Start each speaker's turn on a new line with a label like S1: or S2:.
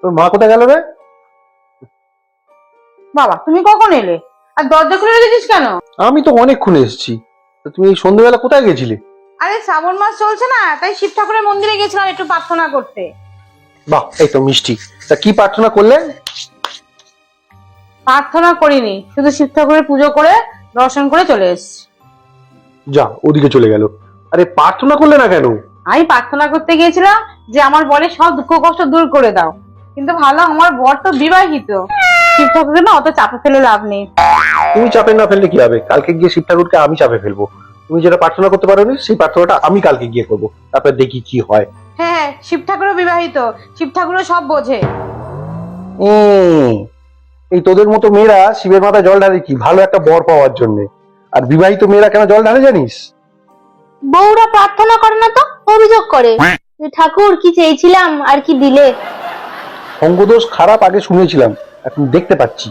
S1: তোর মা কোথায় গেল রে?
S2: বাবা তুমি কখন এলে? আর দরজা খুলে রেখেছিস কেন?
S1: আমি তো অনেকক্ষণ এসেছি। তো তুমি এই সন্ধ্যেবেলা কোথায় গেছিলে?
S2: আরে শ্রাবণ মাস চলছে না, তাই শিব ঠাকুরের মন্দিরে গেছিলাম একটু প্রার্থনা করতে।
S1: বাহ, এই তো মিষ্টি। তা কি প্রার্থনা করলে?
S2: প্রার্থনা করিনি, শুধু শিব ঠাকুরের পুজো করে দর্শন করে চলে এসেছি।
S1: যা, ওদিকে চলে গেল। আরে প্রার্থনা করলে না কেন?
S2: আমি প্রার্থনা করতে গিয়েছিলাম যে আমার বরের সব দুঃখ কষ্ট দূর করে দাও, কিন্তু ভালো আমার বর তো বিবাহিত, শিব ঠাকুরকে না অত চাপে ফেলে লাভ নেই।
S1: তুমি চাপে না ফেললে কি হবে? কালকে গিয়ে শিব ঠাকুরকে আমি চাপে ফেলবো। তুমি যেটা প্রার্থনা করতে পারোনি সেই প্রার্থনাটা আমি কালকে গিয়ে করবো, তারপর দেখি কি হয়।
S2: হ্যাঁ হ্যাঁ, শিব ঠাকুরও বিবাহিত, শিব ঠাকুরও সব বোঝে।
S1: এই তোদের মতো মেয়েরা শিবের মাথায় জল ঢালে কি ভালো একটা বর পাওয়ার জন্য? আর বিবাহিত মেয়েরা কেন জল ঢালে জানিস?
S3: বউরা প্রার্থনা করে না তো অভিযোগ করে যে ঠাকুর কি চেয়েছিলাম আর কি দিলে।
S1: সঙ্গদোষ খারাপ আগে শুনেছিলাম, এখন দেখতে পাচ্ছি